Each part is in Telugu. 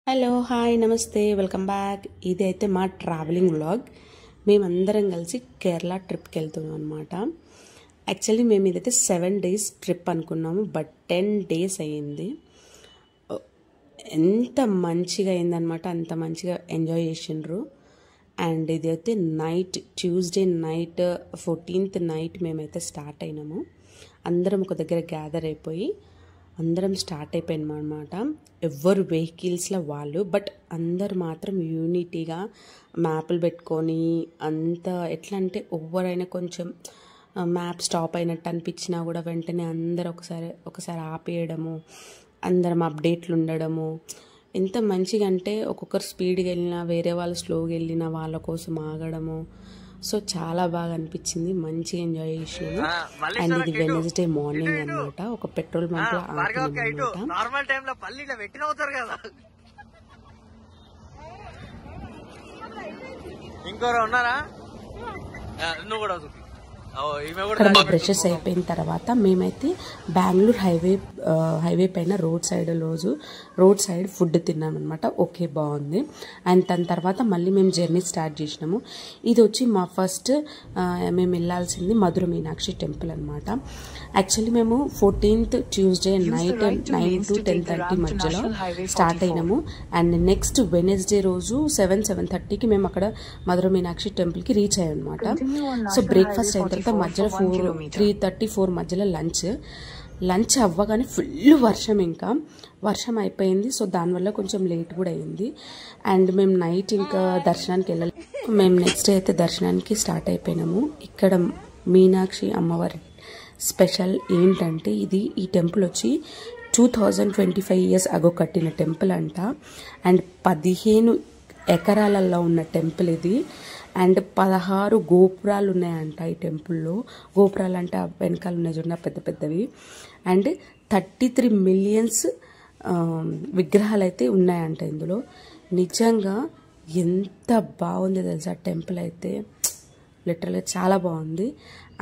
హలో హాయ్ నమస్తే వెల్కమ్ బ్యాక్. ఇదైతే మా ట్రావెలింగ్ వ్లాగ్. మేమందరం కలిసి కేరళ ట్రిప్కి వెళ్తున్నాం అనమాట. యాక్చువల్లీ మేము ఇదైతే 7 days ట్రిప్ అనుకున్నాము, బట్ 10 days అయ్యింది. ఎంత మంచిగా అయిందనమాట, అంత మంచిగా ఎంజాయ్ చేసిండ్రు. అండ్ ఇదైతే night, Tuesday night 14th night మేమైతే స్టార్ట్ అయినాము. అందరం ఒక దగ్గర గ్యాదర్ అయిపోయి అందరం స్టార్ట్ అయిపోయాం అనమాట. ఎవరు వెహికల్స్లో వాళ్ళు, బట్ అందరు మాత్రం యూనిటీగా మ్యాప్లు పెట్టుకొని అంత ఎట్లా అంటే ఎవరైనా కొంచెం మ్యాప్ స్టాప్ అయినట్టు అనిపించినా కూడా వెంటనే అందరు ఒకసారి ఆపేయడము, అందరం అప్డేట్లు ఉండడము. ఎంత మంచిగా అంటే ఒక్కొక్కరు స్పీడ్గా వెళ్ళినా, వేరే వాళ్ళు స్లోగా వెళ్ళినా వాళ్ళ కోసం ఆగడము. సో చాలా బాగా అనిపించింది, మంచిగా ఎంజాయ్ చేసినాము. అండ్ ఇది వెడ్నెస్డే మార్నింగ్ అనమాట. ఒక పెట్రోల్ బంక్ లో ఇక్కడ బ్రషెస్ అయిపోయిన తర్వాత మేమైతే బెంగళూరు హైవే పైన రోడ్ సైడ్ ఫుడ్ తిన్నాం అనమాట. ఓకే, బాగుంది. అండ్ దాని తర్వాత మళ్ళీ మేము జర్నీ స్టార్ట్ చేసినాము. ఇది వచ్చి మా ఫస్ట్ మేము వెళ్ళాల్సింది మధుర మీనాక్షి టెంపుల్ అనమాట. యాక్చువల్లీ మేము 14th ట్యూస్డే నైట్ 9 to 10:30 మధ్యలో స్టార్ట్ అయినాము. అండ్ నెక్స్ట్ వెడ్నెస్డే రోజు 7:30కి మేము అక్కడ మధుర మీనాక్షి టెంపుల్కి రీచ్ అయ్యాం అనమాట. సో బ్రేక్ఫాస్ట్ అయిన తర్వాత మధ్యలో 3:30-4 మధ్యలో లంచ్ అవ్వగానే ఫుల్ వర్షం అయిపోయింది. సో దానివల్ల కొంచెం లేట్ కూడా అయింది. అండ్ మేము నైట్ ఇంకా దర్శనానికి వెళ్ళాలి. మేము నెక్స్ట్ డే అయితే దర్శనానికి స్టార్ట్ అయిపోయినాము. ఇక్కడ మీనాక్షి అమ్మవారి స్పెషల్ ఏంటంటే ఈ టెంపుల్ వచ్చి 2025 years అగో కట్టిన టెంపుల్ అంట. అండ్ 15 ఎకరాలలో ఉన్న టెంపుల్ ఇది. అండ్ 16 గోపురాలు ఉన్నాయంట ఈ టెంపుల్లో. గోపురాలు అంటే వెనకాల ఉన్నాయి చూడండి, పెద్ద పెద్దవి. అండ్ 33 million విగ్రహాలు అయితే ఉన్నాయంట ఇందులో. నిజంగా ఎంత బాగుంది తెలుసా టెంపుల్ అయితే, లిటరల్గా చాలా బాగుంది.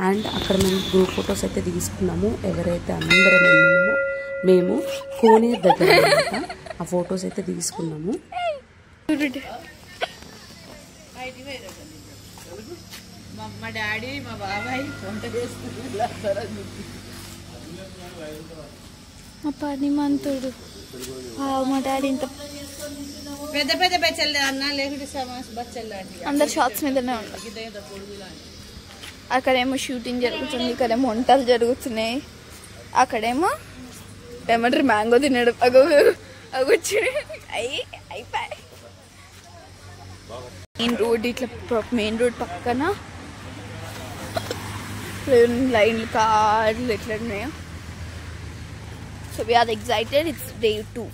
అండ్ అక్కడ మేము గ్రూప్ ఫొటోస్ అయితే తీసుకున్నాము. ఎవరైతే అందరం వెళ్ళినామో మేము కోనేరు దగ్గర ఆ ఫొటోస్ అయితే తీసుకున్నాము. మా డాడీ మా బాబాయ్ వంట చేస్తున్నారు. మా పని మంతుడు మా డాడీ ఇంత పెద్ద పెద్ద బచ్చలు అన్న లేకుంటే బచ్చలు అందరు షార్ట్స్ మీదనే ఉంటారు. అక్కడేమో షూటింగ్ జరుగుతుంది, ఇక్కడేమో వంటలు జరుగుతున్నాయి. అక్కడేమో ఏమంటారు మ్యాంగో తినడం. అగొచ్చి అయిపోయి మెయిన్ రోడ్ పక్కన లైన్లు కార్లు ఎట్లా ఉన్నాయో. So we are excited, it's day 2.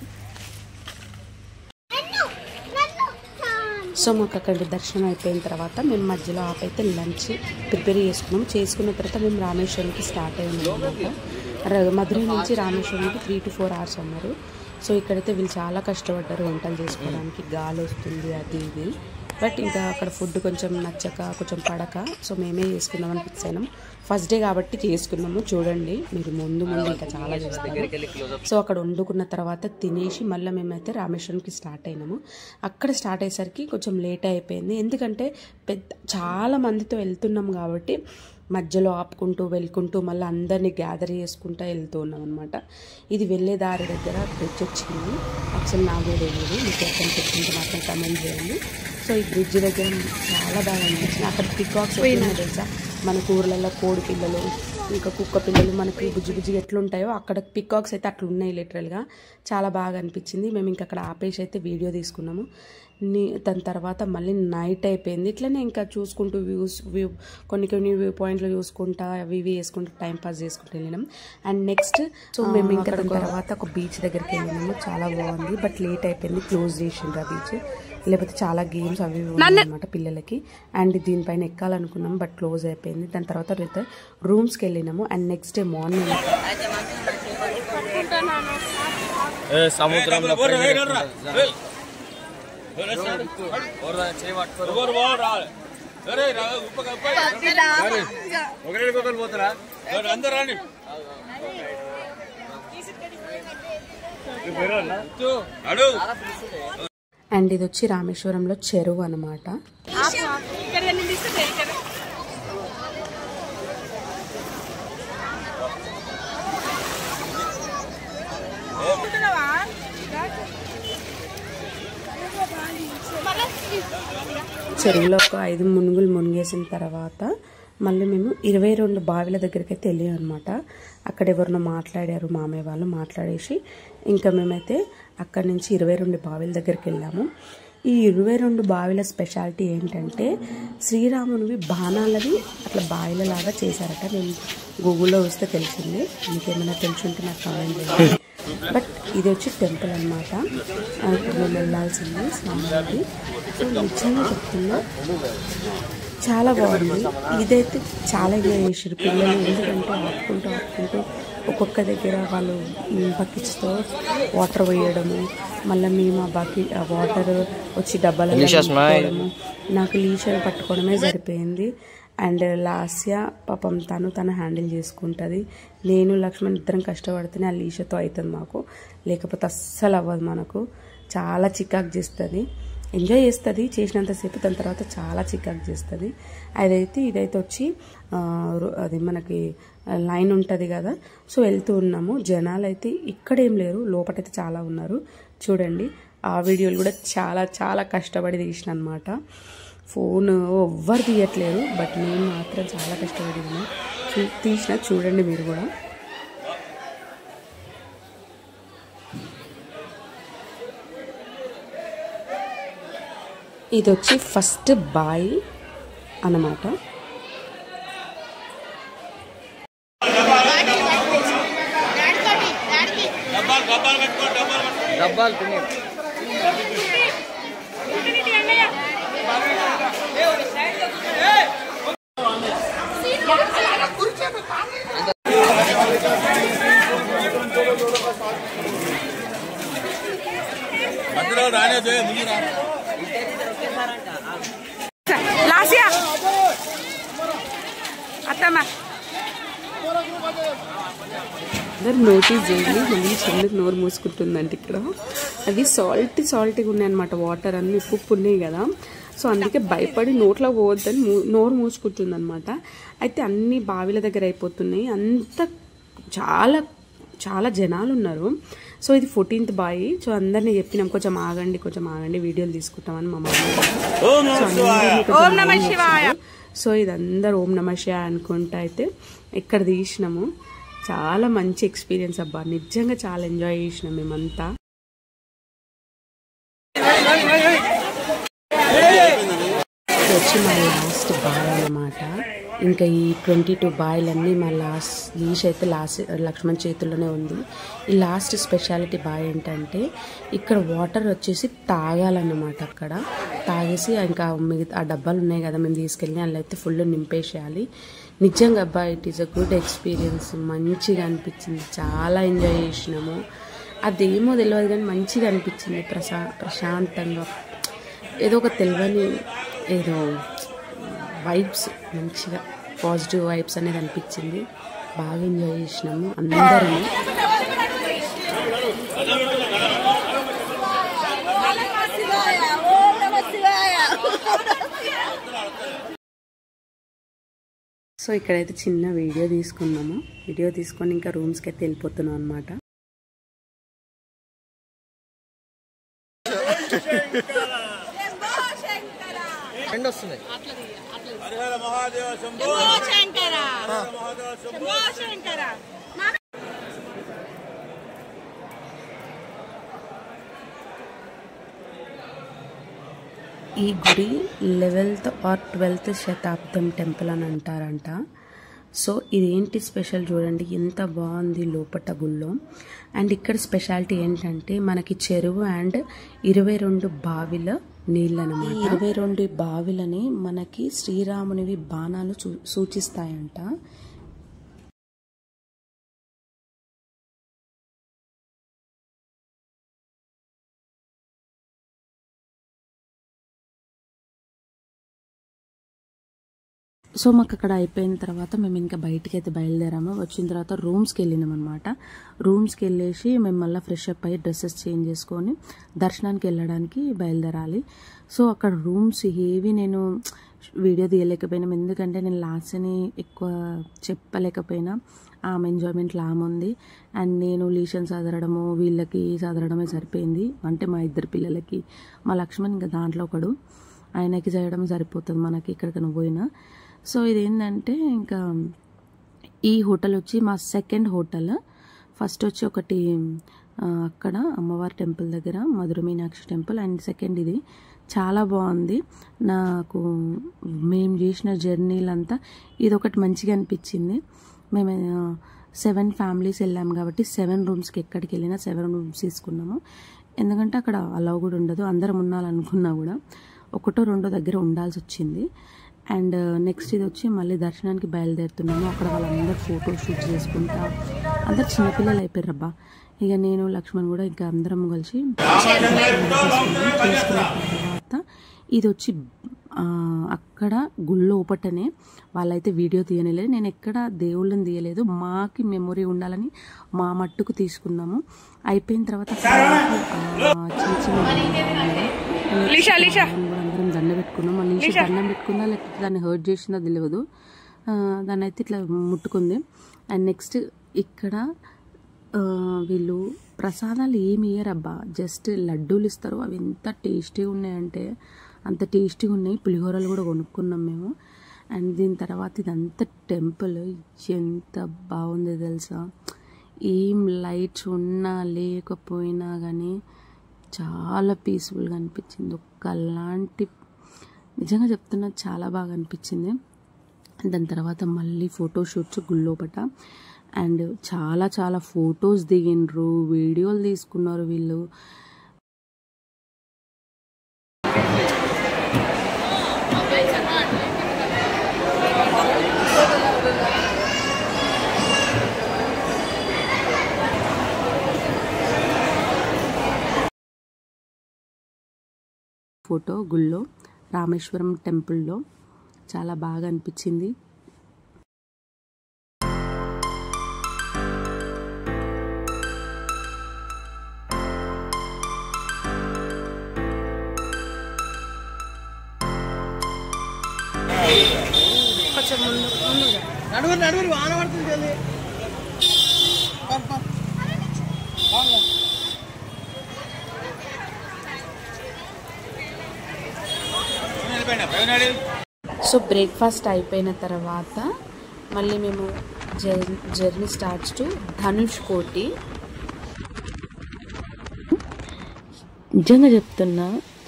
So మాకు అక్కడ దర్శనం అయిపోయిన తర్వాత మేము మధ్యలో ఆపైతే లంచ్ ప్రిపేర్ చేసుకున్న తర్వాత మేము రామేశ్వరంకి స్టార్ట్ అయ్యాము అనమాట. మధురై నుంచి రామేశ్వరంకి 3 to 4 hours అన్నారు. సో ఇక్కడైతే వీళ్ళు చాలా కష్టపడ్డారు వంటలు చేసుకోవడానికి. గాలి వస్తుంది అది ఇది, బట్ ఇంకా అక్కడ ఫుడ్ కొంచెం నచ్చక కొంచెం పడక సో మేమే చేసుకుందామని ఫిక్స్ అయినాం. ఫస్ట్ డే కాబట్టి చేసుకున్నాము. చూడండి మీరు ముందు ఇంకా చాలా చేస్తారు. సో అక్కడ వండుకున్న తర్వాత తినేసి మళ్ళీ మేమైతే రామేశ్వరంకి స్టార్ట్ అయినాము. అక్కడ స్టార్ట్ అయ్యేసరికి కొంచెం లేట్ అయిపోయింది, ఎందుకంటే చాలా మందితో వెళ్తున్నాం కాబట్టి మధ్యలో ఆపుకుంటూ వెళ్ళుకుంటూ మళ్ళీ అందరినీ గ్యాదర్ చేసుకుంటూ వెళ్తూ ఉన్నాం అనమాట. ఇది వెళ్ళే దారి దగ్గర బ్రిడ్జ్ వచ్చింది. యాక్చువల్ నాకే తెలియదు, మీకు ఎక్కడ చెప్తుంటే మాత్రం కమెంట్ చేయండి. సో ఈ బ్రిడ్జ్ దగ్గర చాలా బాగా అనిపించింది. అక్కడ పికాక్స్ అయినా తెలుసా, మన ఊర్లలో కోడి పిల్లలు ఇంకా కుక్క పిల్లలు మనకి బుజ్జి ఎట్లుంటాయో అక్కడ పికాక్స్ అయితే అట్లా ఉన్నాయి లిటరల్గా. చాలా బాగా అనిపించింది. మేము ఇంకా అక్కడ ఆపేసి అయితే వీడియో తీసుకున్నాము. దాని తర్వాత మళ్ళీ నైట్ అయిపోయింది. ఇట్లనే ఇంకా చూసుకుంటూ కొన్ని వ్యూ పాయింట్లు చూసుకుంటా అవి వేసుకుంటూ టైం పాస్ చేసుకుంటూ వెళ్ళినాం. అండ్ నెక్స్ట్ సో మేము ఇంకా దాని తర్వాత ఒక బీచ్ దగ్గరికి వెళ్ళినాము. చాలా బాగుంది, బట్ లేట్ అయిపోయింది, క్లోజ్ చేసిండ్రు ఆ బీచ్. లేకపోతే చాలా గేమ్స్ అవి ఉన్నాయన్నమాట పిల్లలకి. అండ్ దీనిపైన ఎక్కాలనుకున్నాము, బట్ క్లోజ్ అయిపోయింది. దాని తర్వాత రూమ్స్కి వెళ్ళినాము. అండ్ నెక్స్ట్ డే మార్నింగ్ సముద్రంలో పోతారా అందరూ అండ్ ఇది వచ్చి రామేశ్వరంలో చెరువు అనమాట. చెరువులో ఒక 5 మునుగులు మునిగేసిన తర్వాత మళ్ళీ మేము 22 బావిల దగ్గరికి అయితే వెళ్ళాం అనమాట. అక్కడ ఎవరినో మాట్లాడారు మామయ్య వాళ్ళు, మాట్లాడేసి ఇంకా మేమైతే అక్కడి నుంచి 22 బావిల దగ్గరికి వెళ్ళాము. ఈ 22 బావిల స్పెషాలిటీ ఏంటంటే శ్రీరామునివి బాణాలవి అట్లా బావిలలాగా చేశారట. నేను గూగుల్లో వస్తే తెలిసింది, మీకేమైనా తెలిసి ఉంటే నాకు కామెంట్ చేయండి. బట్ ఇది వచ్చి టెంపుల్ అనమాట. ఇప్పుడు మేము వెళ్ళాల్సింది స్వామికి. సో నిజంగా చెప్తున్నా చాలా బాగుంది. ఇదైతే చాలా ఎంజాయ్ చేసారు పిల్లలు. ఎందుకంటే ఆడుకుంటూ ఒక్కొక్క దగ్గర వాళ్ళు బకెట్స్తో వాటర్ వేయడము, మళ్ళీ మేము ఆ వాటర్ వచ్చి డబ్బాలలో వేసుకోవడము. నాకు లీషర్ పట్టుకోవడమే సరిపోయింది. అండ్ లాస్య పాపం తను హ్యాండిల్ చేసుకుంటుంది. నేను లక్ష్మణ్ ఇద్దరం కష్టపడితేనే ఆ లీషతో అవుతుంది మాకు, లేకపోతే అస్సలు అవ్వదు మనకు. చాలా చికాకు చేస్తుంది. ఎంజాయ్ చేస్తుంది చేసినంతసేపు, దాని తర్వాత చాలా చికాకు చేస్తుంది. ఇదైతే వచ్చి అది మనకి లైన్ ఉంటుంది కదా, సో వెళ్తూ ఉన్నాము. జనాలు అయితే ఇక్కడేం లేరు, లోపలైతే చాలా ఉన్నారు. చూడండి ఆ వీడియోలు కూడా చాలా చాలా కష్టపడి తీసిన అనమాట. ఫోన్ ఎవ్వరు తీయట్లేదు, బట్ నేను మాత్రం చాలా కష్టపడి తీసిన. చూడండి మీరు కూడా. ఇది వచ్చి ఫస్ట్ బాయ్ అన్నమాట. అందరు నోటీస్ చేయండి, మళ్ళీ చెల్లికి నోరు మూసుకుంటుందంటే ఇక్కడ అవి సాల్టీగా ఉన్నాయి అనమాట. వాటర్ అన్ని ఉప్పు ఉన్నాయి కదా, సో అందుకే భయపడి నోట్లో పోవద్దని నోరు మూసుకుంటుంది అనమాట. అయితే అన్ని బావిల దగ్గర అయిపోతున్నాయి. చాలా చాలా జనాలు ఉన్నారు. సో ఇది 14th బావి. సో అందరినీ చెప్పినాం కొంచెం ఆగండి వీడియోలు తీసుకుంటామని మా మమ్మీ. సో ఇది అందరు ఓం నమః శివాయ అనుకుంటా అయితే ఇక్కడ తీసినాము. చాలా మంచి ఎక్స్పీరియన్స్ అబ్బా, నిజంగా చాలా ఎంజాయ్ చేసినాం మేమంతా. వచ్చి మా లాస్ట్ బాయ్ అన్నమాట. ఇంకా ఈ 22 బాయ్లన్నీ మా లీష్ అయితే లక్ష్మణ్ చేతుల్లోనే ఉంది. ఈ లాస్ట్ స్పెషాలిటీ బాయ్ ఏంటంటే ఇక్కడ వాటర్ వచ్చేసి తాగాలన్నమాట. అక్కడ తాగేసి ఇంకా మిగతా ఆ డబ్బాలు ఉన్నాయి కదా మేము తీసుకెళ్ళి అందులో అయితే ఫుల్ నింపేసేయాలి. నిజంగా అబ్బా it is a good experience. మంచిగా అనిపించింది, చాలా ఎంజాయ్ చేసినాము. అదేమో తెలియదు కానీ మంచిగా అనిపించింది. ప్రశాంతంగా ఏదో ఒక తెలియని ఏదో వైబ్స్, మంచిగా పాజిటివ్ వైబ్స్ అనేది అనిపించింది. బాగా ఎంజాయ్ చేసినాము అందరం. సో ఇక్కడైతే చిన్న వీడియో తీసుకున్నాము. వీడియో తీసుకొని ఇంకా రూమ్స్కి అయితే వెళ్ళిపోతున్నాం అనమాట. ఈ గుడి 11th or 12th శతాబ్దం టెంపుల్ అని అంటారంట. సో ఇదేంటి స్పెషల్ చూడండి, ఎంత బాగుంది లోపట గుళ్ళో. అండ్ ఇక్కడ స్పెషాలిటీ ఏంటంటే మనకి చెరువు అండ్ 22 బావిల నీళ్ళు అనమాట. 22 బావిలని మనకి శ్రీరామునివి బాణాలు సూచిస్తాయంట. సో మాకు అక్కడ అయిపోయిన తర్వాత మేము ఇంకా బయటికి అయితే బయలుదేరాము. వచ్చిన తర్వాత రూమ్స్కి వెళ్ళినాం అనమాట. రూమ్స్కి వెళ్ళేసి మేము మళ్ళీ ఫ్రెష్ అప్ అయ్యి డ్రెస్సెస్ చేంజ్ చేసుకొని దర్శనానికి వెళ్ళడానికి బయలుదేరాలి. సో అక్కడ రూమ్స్ ఏవి నేను వీడియో తీయలేకపోయినాం, ఎందుకంటే నేను లాస్ట్ని ఎక్కువ చెప్పలేకపోయినా. ఆమె ఎంజాయ్మెంట్ లాముంది అండ్ నేను లీషన్ చదరడము వీళ్ళకి చదరడమే సరిపోయింది. అంటే మా ఇద్దరు పిల్లలకి, మా లక్ష్మణ్ ఇంకా దాంట్లో ఒకడు, ఆయనకి చేయడం సరిపోతుంది మనకి ఎక్కడికైనా పోయినా. సో ఇదేంటంటే ఇంకా ఈ హోటల్ వచ్చి మా సెకండ్ హోటల్. ఫస్ట్ వచ్చి ఒకటి అక్కడ అమ్మవారి టెంపుల్ దగ్గర మధుర మీనాక్షి టెంపుల్, అండ్ సెకండ్ ఇది చాలా బాగుంది. నాకు మేము చేసిన జర్నీలంతా ఇదొకటి మంచిగా అనిపించింది. మేము 7 ఫ్యామిలీస్ వెళ్ళాము కాబట్టి 7 రూమ్స్కి ఎక్కడికి వెళ్ళినా 7 రూమ్స్ తీసుకున్నాము. ఎందుకంటే అక్కడ అలౌ కూడా ఉండదు, అందరం ఉండాలనుకున్నా కూడా 1-2 దగ్గర ఉండాల్సి వచ్చింది. అండ్ నెక్స్ట్ ఇది వచ్చి మళ్ళీ దర్శనానికి బయలుదేరుతున్నాము. అక్కడ వాళ్ళందరూ ఫోటో షూట్ చేసుకుంటా, అందరు చిన్నపిల్లలు అయిపోయారు అబ్బా. ఇక నేను లక్ష్మణ్ కూడా ఇంకా అందరం కలిసి చేసుకున్న తర్వాత ఇది వచ్చి అక్కడ గుళ్ళో ఒకటనే వాళ్ళైతే వీడియో తీయలేదు. నేను ఎక్కడ దేవుళ్ళని తీయలేదు, మాకి మెమొరీ ఉండాలని మా మట్టుకు తీసుకున్నాము. అయిపోయిన తర్వాత చిన్న చిన్న అందరం దండ పెట్టుకున్నాం. మళ్ళీ దండం పెట్టుకుందా లేకపోతే దాన్ని హర్ట్ చేసిందా తెలియదు, దాన్ని అయితే ఇట్లా ముట్టుకుంది. అండ్ నెక్స్ట్ ఇక్కడ వీళ్ళు ప్రసాదాలు ఏమి ఇయ్యరబ్బా, జస్ట్ లడ్డూలు ఇస్తారు. అవి ఎంత టేస్టీగా ఉన్నాయంటే అంత టేస్టీగా ఉన్నాయి. పులిహోరలు కూడా కొనుక్కున్నాం మేము. అండ్ దీని తర్వాత ఇదంతా టెంపుల్ ఎంత బాగుంది తెలుసా. ఏం లైట్స్ ఉన్నా లేకపోయినా కానీ చాలా పీస్ఫుల్గా అనిపించింది. ఒక్కలాంటి నిజంగా చెప్తున్నా చాలా బాగా అనిపించింది. దాని తర్వాత మళ్ళీ ఫోటోషూట్స్ గుళ్ళోపట. అండ్ చాలా చాలా ఫొటోస్ దిగిండ్రు, వీడియోలు తీసుకున్నారు వీళ్ళు. ఫోటో గుళ్ళో రామేశ్వరం టెంపుల్లో చాలా బాగా అనిపించింది. నడుగురు వాన పడుతుంది. సో బ్రేక్ఫాస్ట్ అయిపోయిన తర్వాత మళ్ళీ మేము జర్నీ స్టార్ట్స్ టు ధనుష్కోటి. నిజంగా చెప్తున్నా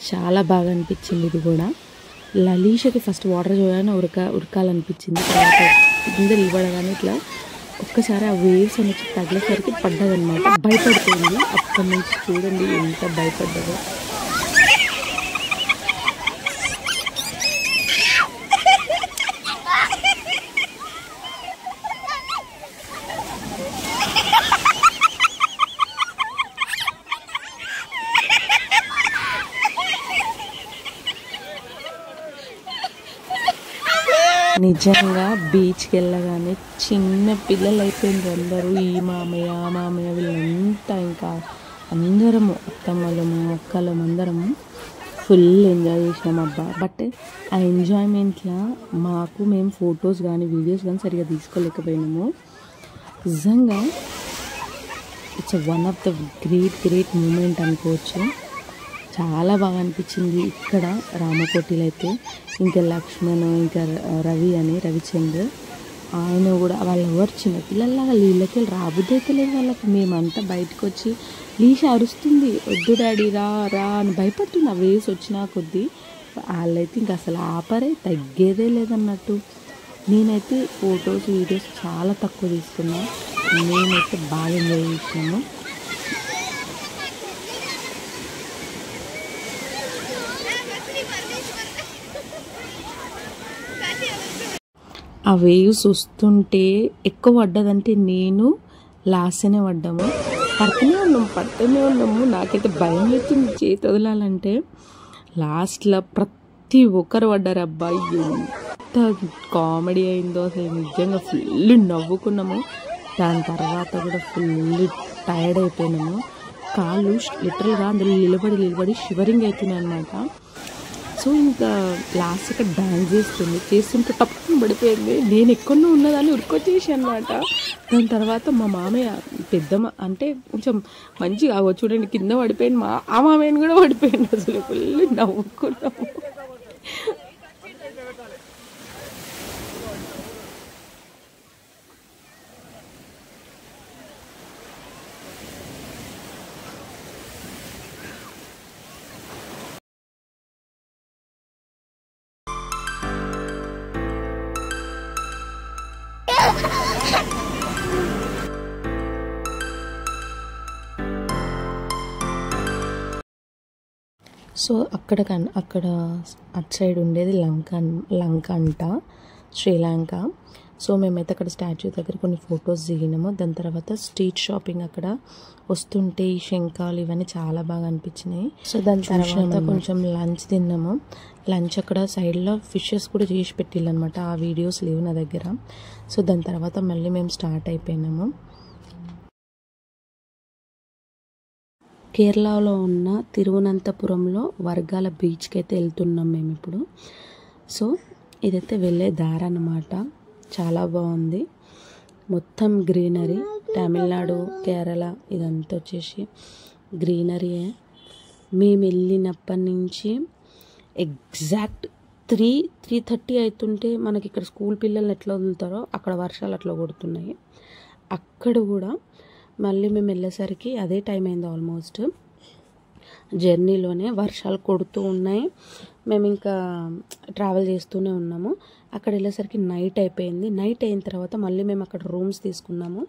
చాలా బాగా అనిపించింది ఇది కూడా. లలీషకి ఫస్ట్ వాటర్ చూడగానే ఉరకాలనిపించింది. తర్వాత కింద ఇవ్వడగానే ఇట్లా ఒక్కసారి ఆ వేవ్స్ అని తగిలేసరికి పడ్డదన్నమాట, భయపడిపోయింది. అప్పటి నుంచి చూడండి ఎంత భయపడ్డదో. నిజంగా బీచ్కి వెళ్ళగానే చిన్న పిల్లలు అయిపోయింది అందరూ. ఈ మామయ్య ఆ మామయ్య వీళ్ళంతా ఇంకా అందరము అత్తమ్మలము అక్కలము అందరము ఫుల్ ఎంజాయ్ చేసినాం అబ్బా. బట్ ఆ ఎంజాయ్మెంట్లో మేము ఫొటోస్ కానీ వీడియోస్ కానీ సరిగా తీసుకోలేకపోయినాము. నిజంగా it's one of the great moment అనుకోవచ్చు. చాలా బాగా అనిపించింది. ఇక్కడ రామకోటిలో అయితే ఇంకా లక్ష్మణ్ ఇంకా రవిచంద్ర ఆయన కూడా వాళ్ళు ఎవరు చిన్న పిల్లల్లాగా నీళ్ళకి రాబుద్ది అయితే లేదు వాళ్ళకి. మేమంతా బయటకు వచ్చి లీష అరుస్తుంది, వద్దు డాడీ రా అని భయపడుతుంది. ఆ వేసి వచ్చినా కొద్దీ వాళ్ళైతే ఇంకా అసలు ఆపరే, తగ్గేదే లేదన్నట్టు. నేనైతే ఫొటోస్ వీడియోస్ చాలా తక్కువ తీసుకున్నా, నేనైతే బాగా ఎంజాయ్ చేసినాము. ఆ వేవ్స్ వస్తుంటే ఎక్కువ పడ్డదంటే నేను లాస్ట్నే పడ్డాము. పడుతూనే ఉన్నాము. నాకైతే భయం వచ్చింది చేతి వదలాలంటే. లాస్ట్లో ప్రతి ప్రతి ఒక్కరు పడ్డారు. అబ్బాయి ఎంత కామెడీ అయిందో అసలు, నిజంగా ఫుల్ నవ్వుకున్నాము. దాని తర్వాత కూడా ఫుల్ టైర్డ్ అయిపోయినాము. కాళ్ళు లిటరల్గా అందులో నిలబడి షివరింగ్ అవుతున్నాయి అనమాట. సో ఇంకా లాస్ట్ ఇక్కడ డాన్స్ చేస్తుంటే టప్పుని పడిపోయింది. నేను ఎక్కడో ఉన్నదాన్ని ఉరుకొచ్చేసి అనమాట. దాని తర్వాత మా మామయ్య పెద్దమ్మ అంటే కొంచెం మంచిగా చూడండి కింద పడిపోయింది. ఆ మామయ్యని కూడా పడిపోయింది. అసలు ఫుల్ నవ్వుకున్నాము. సో అక్కడ అటు సైడ్ ఉండేది లంక అంట, శ్రీలంక. సో మేమైతే అక్కడ స్టాచ్యూ దగ్గర కొన్ని ఫొటోస్ దిగినాము. దాని తర్వాత స్ట్రీట్ షాపింగ్ అక్కడ వస్తుంటే ఈ శంఖాలు ఇవన్నీ చాలా బాగా అనిపించినాయి. సో దాని తర్వాత కొంచెం లంచ్ తిన్నాము. లంచ్ అక్కడ సైడ్లో ఫిషెస్ కూడా చేసి పెట్టిల్లనమాట. ఆ వీడియోస్ లేవు నా దగ్గర. సో దాని తర్వాత మళ్ళీ మేము స్టార్ట్ అయిపోయినాము. కేరళలో ఉన్న తిరువనంతపురంలో వర్గాల బీచ్కి అయితే వెళ్తున్నాం మేము ఇప్పుడు. సో ఇదైతే వెళ్ళే దారి అన్నమాట. చాలా బాగుంది, మొత్తం గ్రీనరీ. తమిళనాడు, కేరళ ఇదంతా వచ్చేసి గ్రీనరీయే. మేము వెళ్ళినప్పటి నుంచి ఎగ్జాక్ట్ 3:30 అవుతుంటే మనకి ఇక్కడ స్కూల్ పిల్లల్ని ఎట్లా వదులుతారో అక్కడ వర్షాలు అట్లా కొడుతున్నాయి. అక్కడ కూడా మళ్ళీ మేము వెళ్ళేసరికి అదే టైం అయింది. ఆల్మోస్ట్ జర్నీలోనే వర్షాలు కొడుతూ ఉన్నాయి. మేము ఇంకా ట్రావెల్ చేస్తూనే ఉన్నాము. అక్కడ వెళ్ళేసరికి నైట్ అయిపోయింది. నైట్ అయిన తర్వాత మళ్ళీ మేము అక్కడ రూమ్స్ తీసుకున్నాము.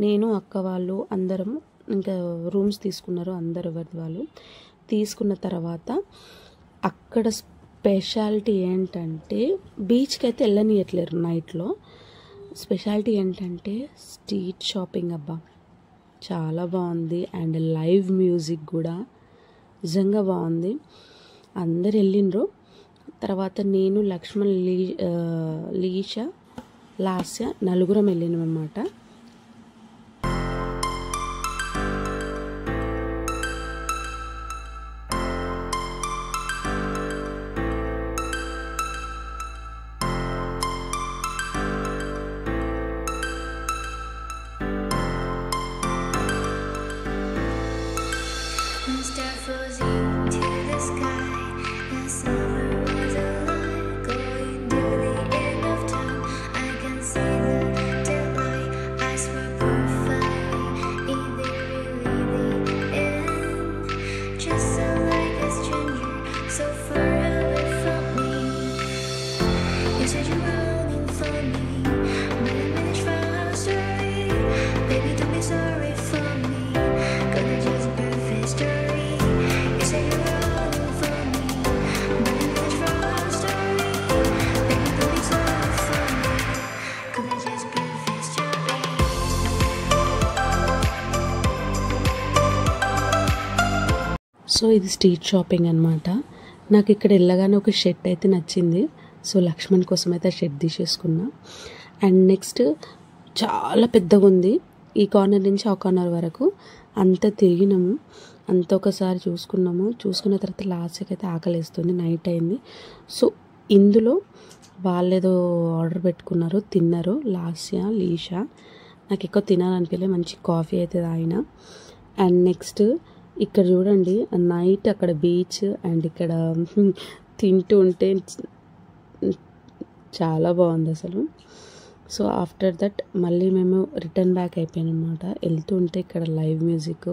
నేను అక్క వాళ్ళు అందరం ఇంకా రూమ్స్ తీసుకున్నారు. అందరు ఎవరి వాళ్ళు తీసుకున్న తర్వాత అక్కడ స్పెషాలిటీ ఏంటంటే బీచ్కి అయితే వెళ్ళనియట్లేరు నైట్లో. స్పెషాలిటీ ఏంటంటే స్ట్రీట్ షాపింగ్. అబ్బా చాలా బాగుంది. అండ్ లైవ్ మ్యూజిక్ కూడా నిజంగా బాగుంది. అందరు వెళ్ళిండ్రు. తర్వాత నేను, లక్ష్మణ్, లీషా, లాస్య నలుగురం వెళ్ళినాం అన్నమాట. సో ఇది స్ట్రీట్ షాపింగ్ అనమాట. నాకు ఇక్కడ వెళ్ళగానే ఒక షర్ట్ అయితే నచ్చింది. సో లక్ష్మణ్ కోసం అయితే షర్ట్ తీసేసుకున్నా. అండ్ నెక్స్ట్ చాలా పెద్దగా ఉంది. ఈ కార్నర్ నుంచి ఆ కార్నర్ వరకు అంతా తిరిగినాము. అంత ఒకసారి చూసుకున్నాము. చూసుకున్న తర్వాత లాస్ట్కి అయితే ఆకలిస్తుంది. నైట్ అయింది. సో ఇందులో వాళ్ళేదో ఆర్డర్ పెట్టుకున్నారు, తిన్నారు. లాస్య, లీషా. నాకు ఎక్కువ తినాలనిపించలే. మంచి కాఫీ అయితే తాగిన. అండ్ నెక్స్ట్ ఇక్కడ చూడండి నైట్ అక్కడ బీచ్ అండ్ ఇక్కడ తింటూ ఉంటే చాలా బాగుంది అసలు. సో ఆఫ్టర్ దట్ మళ్ళీ మేము రిటర్న్ బ్యాక్ అయిపోయాం అనమాట. వెళ్తూ ఉంటే ఇక్కడ లైవ్ మ్యూజిక్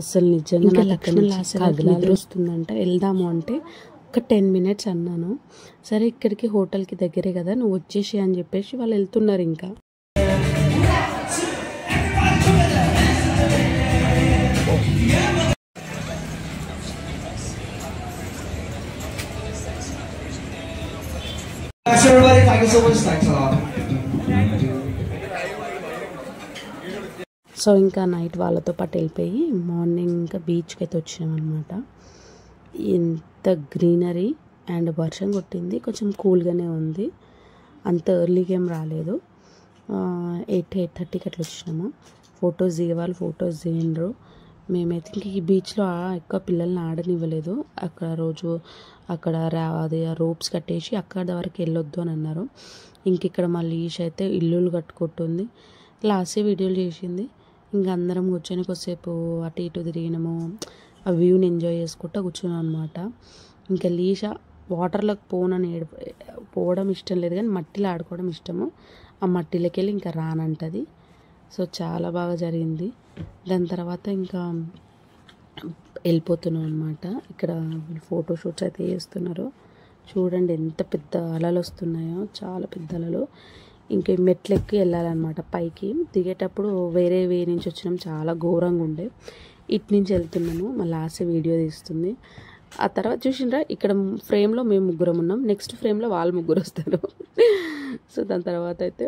అసలు నిజంగా లక్ష్మణ్ నిద్ర వస్తుందంట. వెళ్దాము అంటే ఒక 10 minutes అన్నాను. సరే ఇక్కడికి హోటల్కి దగ్గరే కదా నువ్వు వచ్చేసి అని చెప్పేసి వాళ్ళు వెళ్తున్నారు. ఇంకా Thanks everybody, thank you so much, thanks a lot. So ఇంకా నైట్ వాళ్ళతో పాటు వెళ్ళిపోయి మార్నింగ్ ఇంకా బీచ్కి అయితే వచ్చామన్నమాట. ఎంత గ్రీనరీ అండ్ వర్షం కొట్టింది, కొంచెం కూల్గానే ఉంది, అంత ఎర్లీగా ఏం రాలేదు. 8:30కి అట్లా వచ్చినాము. ఫొటోస్ దిగేవాళ్ళు ఫొటోస్ దిగిండ్రు. మేమైతే ఇంక ఈ బీచ్లో ఎక్కువ పిల్లల్ని ఆడనివ్వలేదు. అక్కడ అది రోప్స్ కట్టేసి అక్కడ వరకు వెళ్ళొద్దు అని అన్నారు. ఇంక ఇక్కడ మళ్ళీ ఈష్ అయితే ఇల్లులు కట్టుకుంటుంది. లాస్ట్ వీడియోలు చేసింది. ఇంక అందరం కూర్చొని కొద్దిసేపు అటు ఇటు తిరిగినాము, ఆ వ్యూని ఎంజాయ్ చేసుకుంటూ కూర్చున్నాం అనమాట. ఇంకా లీషా వాటర్లోకి పోవడం ఇష్టం లేదు, కానీ మట్టిలో ఆడుకోవడం ఇష్టము. ఆ మట్టిలోకి వెళ్ళి ఇంకా రానంటది. సో చాలా బాగా జరిగింది. దాని తర్వాత ఇంకా వెళ్ళిపోతున్నాం అనమాట. ఇక్కడ ఫోటోషూట్స్ అయితే చేస్తున్నారు. చూడండి ఎంత పెద్ద అలలు వస్తున్నాయో, చాలా పెద్ద అలలు. ఇంకా మెట్లెక్కి వెళ్ళాలన్నమాట పైకి. దిగేటప్పుడు వేరే వే నుంచి వచ్చినాం, చాలా ఘోరంగా ఉండే. ఇటు నుంచి వెళ్తున్నాము. మా లాస్ట్ వీడియో తీస్తుంది. ఆ తర్వాత చూసిండ్రా, ఇక్కడ ఫ్రేమ్లో మేము ముగ్గురం ఉన్నాం, నెక్స్ట్ ఫ్రేమ్లో వాళ్ళు ముగ్గురు వస్తారు. సో దాని తర్వాత అయితే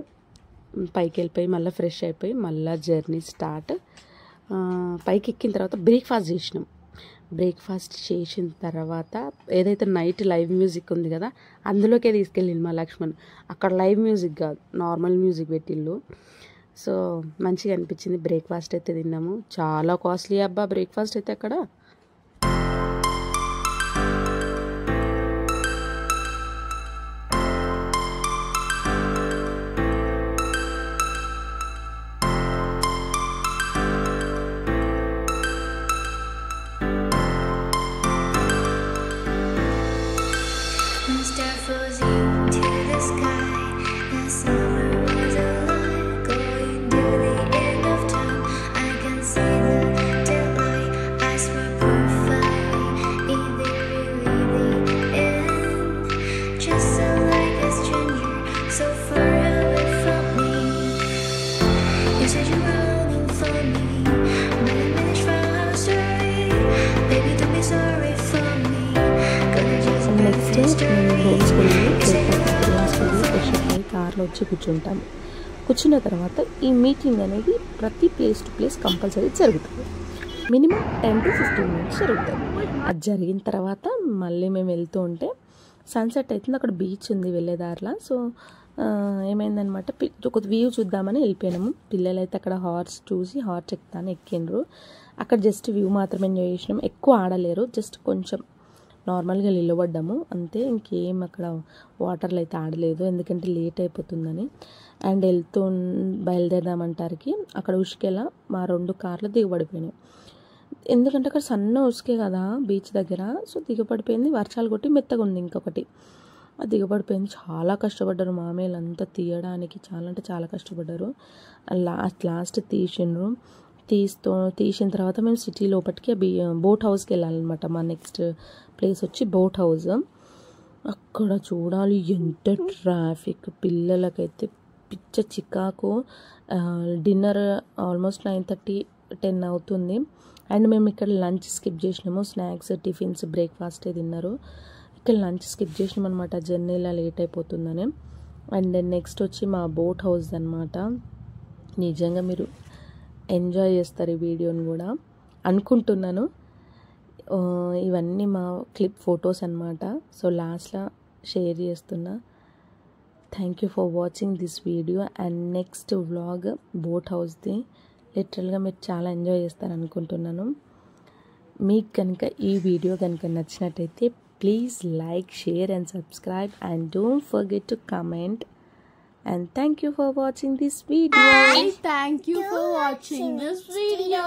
పైకి వెళ్ళిపోయి మళ్ళీ ఫ్రెష్ అయిపోయి మళ్ళీ జర్నీ స్టార్ట్. పైకి ఎక్కిన తర్వాత బ్రేక్ఫాస్ట్ చేసినాం. బ్రేక్ఫాస్ట్ చేసిన తర్వాత ఏదైతే నైట్ లైవ్ మ్యూజిక్ ఉంది కదా, అందులోకే తీసుకెళ్ళింది మా లక్ష్మణ్. అక్కడ లైవ్ మ్యూజిక్ కాదు, నార్మల్ మ్యూజిక్ పెట్టిళ్ళు. సో మంచిగా అనిపించింది. బ్రేక్ఫాస్ట్ అయితే తిన్నాము. చాలా కాస్ట్లీ అబ్బా బ్రేక్ఫాస్ట్ అయితే అక్కడ. కార్లో వచ్చి కూర్చుంటాము. కూర్చున్న తర్వాత ఈ మీటింగ్ అనేది ప్రతి ప్లేస్ టు ప్లేస్ కంపల్సరీ జరుగుతుంది. మినిమం 10 to 15 minutes జరుగుతుంది. అది జరిగిన తర్వాత మళ్ళీ మేము వెళ్తూ ఉంటే సన్సెట్ అవుతుంది. అక్కడ బీచ్ ఉంది వెళ్ళేదారిలా. సో ఏమైందనమాట, ఒక వ్యూ చూద్దామని వెళ్ళిపోయినాము. పిల్లలు అయితే అక్కడ హార్స్ చూసి హార్స్ ఎక్కుతాను ఎక్కిండ్రు. అక్కడ జస్ట్ వ్యూ మాత్రమే ఎంజాయ్ చేసినాము. ఎక్కువ ఆడలేరు, జస్ట్ కొంచెం నార్మల్గా నిలబడ్డాము అంతే. ఇంకేం అక్కడ వాటర్లో అయితే ఆడలేదు, ఎందుకంటే లేట్ అయిపోతుందని. అండ్ బయలుదేరదామంటారికి అక్కడ ఉసుకేలా మా 2 కార్లు దిగబడిపోయినాయి. ఎందుకంటే అక్కడ సన్న ఉసుకే కదా బీచ్ దగ్గర. సో దిగబడిపోయింది. వర్షాలు కొట్టి మెత్తగా ఉంది ఇంకొకటి, అది దిగబడిపోయింది. చాలా కష్టపడ్డారు మామయ్యలు అంతా తీయడానికి, చాలా అంటే చాలా కష్టపడ్డారు. లాస్ట్ తీసిండ్రు. తీసిన తర్వాత మేము సిటీ లోపలికి బోట్ హౌస్కి వెళ్ళాలన్నమాట. మా నెక్స్ట్ ప్లేస్ వచ్చి బోట్ హౌస్. అక్కడ చూడాలి ఎంత ట్రాఫిక్, పిల్లలకైతే పిచ్చ చికాకు. డిన్నర్ ఆల్మోస్ట్ 9:30-10 అవుతుంది. అండ్ మేము ఇక్కడ లంచ్ స్కిప్ చేసినాము. స్నాక్స్, టిఫిన్స్, బ్రేక్ఫాస్టే తిన్నారు. ఇక్కడ లంచ్ స్కిప్ చేసినాం అనమాట, జర్నీలా లేట్ అయిపోతుందని. అండ్ నెక్స్ట్ వచ్చి మా బోట్ హౌస్ అనమాట. నిజంగా మీరు ఎంజాయ్ చేస్తారు ఈ వీడియోని కూడా అనుకుంటున్నాను. ఇవన్నీ మా క్లిప్ ఫొటోస్ అనమాట. సో లాస్ట్లో షేర్ చేస్తున్నా. Thank you for watching this video. And next vlog boat హౌస్ది. లిటరల్గా మీరు చాలా ఎంజాయ్ చేస్తారు అనుకుంటున్నాను. మీకు కనుక ఈ వీడియో కనుక నచ్చినట్టయితే please like, share and subscribe. And don't forget to comment. And thank you for watching this video. Thank you for watching this video.